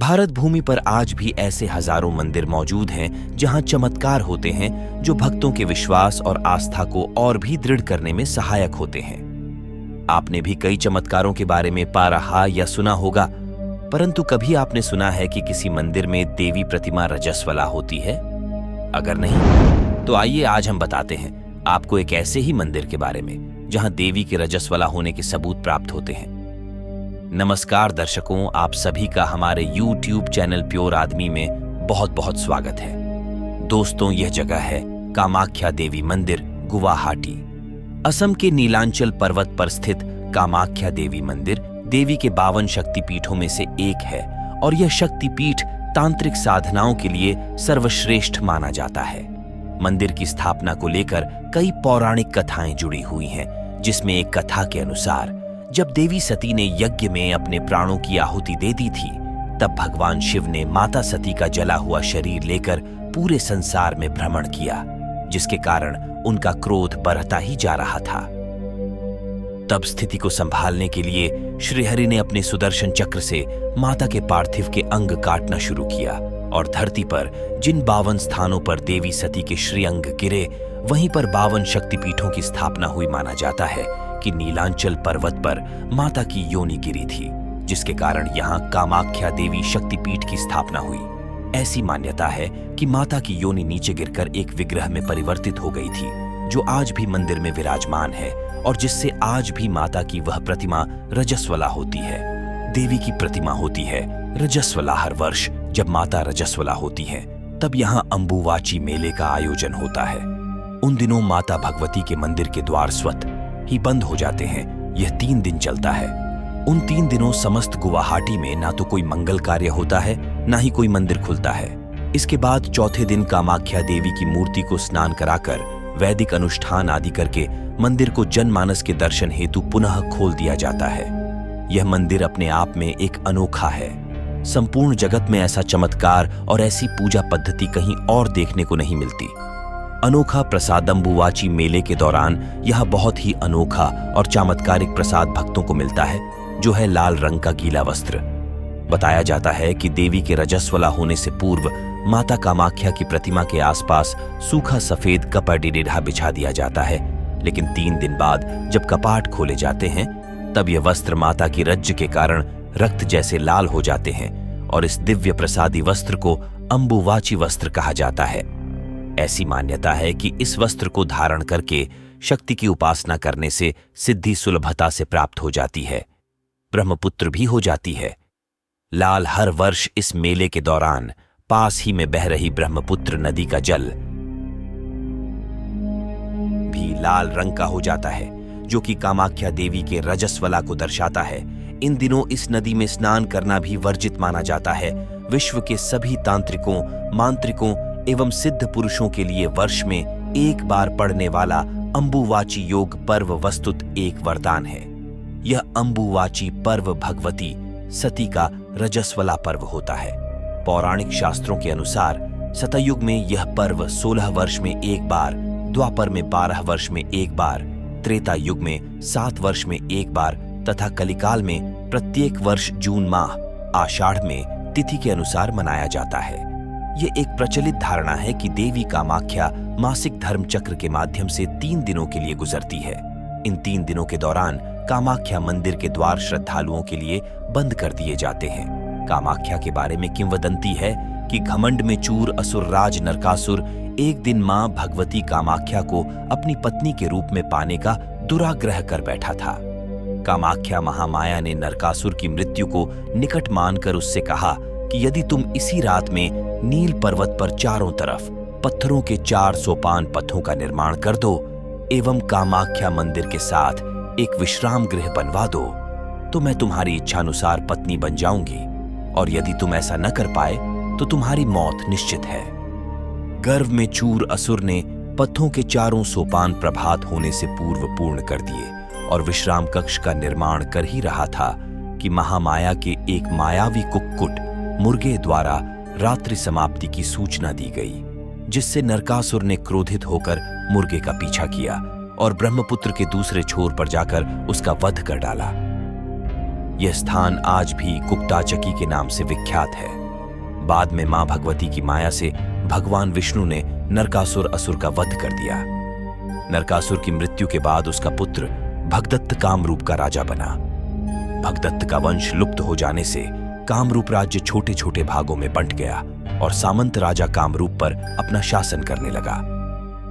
भारत भूमि पर आज भी ऐसे हजारों मंदिर मौजूद हैं जहां चमत्कार होते हैं जो भक्तों के विश्वास और आस्था को और भी दृढ़ करने में सहायक होते हैं। आपने भी कई चमत्कारों के बारे में पा रहा या सुना होगा, परंतु कभी आपने सुना है कि किसी मंदिर में देवी प्रतिमा रजस्वला होती है? अगर नहीं, तो आइए आज हम बताते हैं आपको एक ऐसे ही मंदिर के बारे में जहां देवी के रजस्वला होने के सबूत प्राप्त होते हैं। नमस्कार दर्शकों, आप सभी का हमारे YouTube चैनल प्योर आदमी में बहुत बहुत स्वागत है। दोस्तों, यह जगह है कामाख्या देवी मंदिर, गुवाहाटी। असम के नीलांचल पर्वत पर स्थित कामाख्या देवी मंदिर देवी के 52 शक्तिपीठों में से एक है और यह शक्तिपीठ तांत्रिक साधनाओं के लिए सर्वश्रेष्ठ माना जाता है। मंदिर की स्थापना को लेकर कई पौराणिक कथाएं जुड़ी हुई हैं, जिसमें एक कथा के अनुसार जब देवी सती ने यज्ञ में अपने प्राणों की आहुति दे दी थी, तब भगवान शिव ने माता सती का जला हुआ शरीर लेकर पूरे संसार में भ्रमण किया, जिसके कारण उनका क्रोध बढ़ता ही जा रहा था। तब स्थिति को संभालने के लिए श्रीहरि ने अपने सुदर्शन चक्र से माता के पार्थिव के अंग काटना शुरू किया और धरती पर जिन 52 स्थानों पर देवी सती के श्रीअंग गिरे, वहीं पर 52 शक्तिपीठों की स्थापना हुई। माना जाता है कि नीलांचल पर्वत पर माता की योनि गिरी थी, जिसके कारण यहाँ कामाख्या देवी शक्तिपीठ की स्थापना हुई। ऐसी मान्यता है कि माता की योनि नीचे गिरकर एक विग्रह में परिवर्तित हो गई थी, जो आज भी मंदिर में विराजमान है और जिससे आज भी माता की वह प्रतिमा रजस्वला होती है। देवी की प्रतिमा होती है रजस्वला। हर वर्ष जब माता रजस्वला होती है, तब यहाँ अंबुवाची मेले का आयोजन होता है। उन दिनों माता भगवती के मंदिर के द्वार स्वतः ही बंद हो जाते हैं। यह 3 दिन चलता है। उन 3 दिनों समस्त गुवाहाटी में ना तो कोई मंगल कार्य होता है, ना ही कोई मंदिर खुलता है। इसके बाद चौथे दिन कामाख्या देवी की मूर्ति को स्नान कराकर वैदिक अनुष्ठान आदि करके मंदिर को जनमानस के दर्शन हेतु पुनः खोल दिया जाता है। यह मंदिर अपने आप में एक अनोखा है। संपूर्ण जगत में ऐसा चमत्कार और ऐसी पूजा पद्धति कहीं और देखने को नहीं मिलती। अनोखा प्रसाद अंबुवाची मेले के दौरान यह बहुत ही अनोखा और चमत्कारिक प्रसाद भक्तों को मिलता है, जो है लाल रंग का गीला वस्त्र। बताया जाता है कि देवी के रजस्वला होने से पूर्व माता कामाख्या की प्रतिमा के आसपास सूखा सफेद कपड़ा बिछा दिया जाता है, लेकिन 3 दिन बाद जब कपाट खोले जाते हैं, तब यह वस्त्र माता की रज्ज के कारण रक्त जैसे लाल हो जाते हैं और इस दिव्य प्रसादी वस्त्र को अंबुवाची वस्त्र कहा जाता है। ऐसी मान्यता है कि इस वस्त्र को धारण करके शक्ति की उपासना करने से सिद्धि सुलभता से प्राप्त हो जाती है, ब्रह्मपुत्र भी हो जाती है। लाल हर वर्ष इस मेले के दौरान पास ही में बह रही ब्रह्मपुत्र नदी का जल भी लाल रंग का हो जाता है, जो कि कामाख्या देवी के रजस्वला को दर्शाता है। इन दिनों इस नदी में स्नान करना भी वर्जित माना जाता है। विश्व के सभी तांत्रिकों, मांत्रिकों एवं सिद्ध पुरुषों के लिए वर्ष में एक बार पड़ने वाला अंबुवाची योग पर्व वस्तुत एक वरदान है। यह अंबुवाची पर्व भगवती सती का रजस्वला पर्व होता है। पौराणिक शास्त्रों के अनुसार सतयुग में यह पर्व 16 वर्ष में एक बार, द्वापर में 12 वर्ष में एक बार, त्रेता युग में 7 वर्ष में एक बार तथा कलिकाल में प्रत्येक वर्ष जून माह आषाढ़ में तिथि के अनुसार मनाया जाता है। ये एक प्रचलित धारणा है कि देवी कामाख्या मासिक धर्म चक्र के माध्यम से 3 दिनों के लिए गुजरती है। इन 3 दिनों के दौरान कामाख्या मंदिर के द्वार श्रद्धालुओं के लिए बंद कर दिए जाते हैं। कामाख्या के बारे में किंवदंती है कि घमंड में चूर असुरराज नरकासुर एक दिन मां भगवती कामाख्या को अपनी पत्नी के रूप में पाने का दुराग्रह कर बैठा था। कामाख्या महामाया ने नरकासुर की मृत्यु को निकट मानकर उससे कहा कि यदि तुम इसी रात में नील पर्वत पर चारों तरफ पत्थरों के 4 सोपान पथों का निर्माण कर दो एवं कामाख्या मंदिर के साथ एक विश्राम गृह बनवा दो, तो मैं तुम्हारी इच्छानुसार पत्नी बन जाऊंगी, और यदि तुम ऐसा न कर पाए तो तुम्हारी मौत निश्चित है। गर्व में चूर असुर ने पत्थों के 4 सोपान प्रभात होने से पूर्व पूर्ण कर दिए और विश्राम कक्ष का निर्माण कर ही रहा था कि महामाया के एक मायावी कुक्कुट मुर्गे द्वारा रात्रि समाप्ति की सूचना दी गई, जिससे नरकासुर ने क्रोधित होकर मुर्गे का पीछा किया और ब्रह्मपुत्र के दूसरे छोर पर जाकर उसका वध कर डाला। यह स्थान आज भी कुक्ताचकी के नाम से विख्यात है। बाद में मां भगवती की माया से भगवान विष्णु ने नरकासुर असुर का वध कर दिया। नरकासुर की मृत्यु के बाद उसका पुत्र भगदत्त कामरूप का राजा बना। भगदत्त का वंश लुप्त हो जाने से कामरूप राज्य छोटे छोटे भागों में बंट गया और सामंत राजा कामरूप पर अपना शासन करने लगा।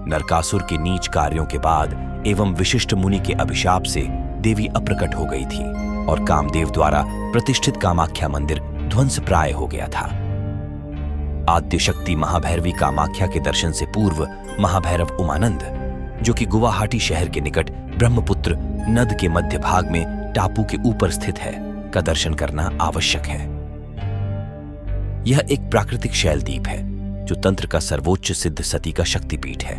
नरकासुर के नीच कार्यों के बाद एवं विशिष्ट मुनि के अभिशाप से देवी अप्रकट हो गई थी और कामदेव द्वारा प्रतिष्ठित कामाख्या मंदिर ध्वंस प्राय हो गया था। आद्य शक्ति महाभैरवी कामाख्या के दर्शन से पूर्व महाभैरव उमानंद, जो कि गुवाहाटी शहर के निकट ब्रह्मपुत्र नद के मध्य भाग में टापू के ऊपर स्थित है, का दर्शन करना आवश्यक है। यह एक प्राकृतिक शैल द्वीप है जो तंत्र का सर्वोच्च सिद्ध सती का शक्तिपीठ है।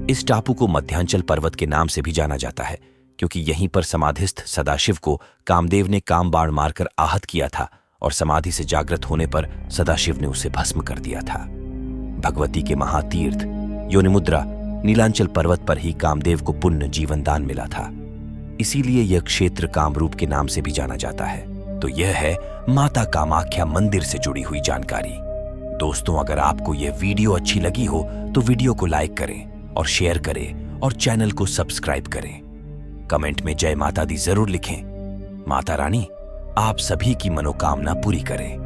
इस टापू को मध्यांचल पर्वत के नाम से भी जाना जाता है क्योंकि यहीं पर समाधिस्थ सदाशिव को कामदेव ने काम बाण मारकर आहत किया था और समाधि से जागृत होने पर सदाशिव ने उसे भस्म कर दिया था। भगवती के महातीर्थ योनिमुद्रा नीलांचल पर्वत पर ही कामदेव को पुण्य जीवन दान मिला था, इसीलिए यह क्षेत्र कामरूप के नाम से भी जाना जाता है। तो यह है माता कामाख्या मंदिर से जुड़ी हुई जानकारी। दोस्तों, अगर आपको यह वीडियो अच्छी लगी हो तो वीडियो को लाइक करें और शेयर करें और चैनल को सब्सक्राइब करें। कमेंट में जय माता दी जरूर लिखें। माता रानी आप सभी की मनोकामना पूरी करें।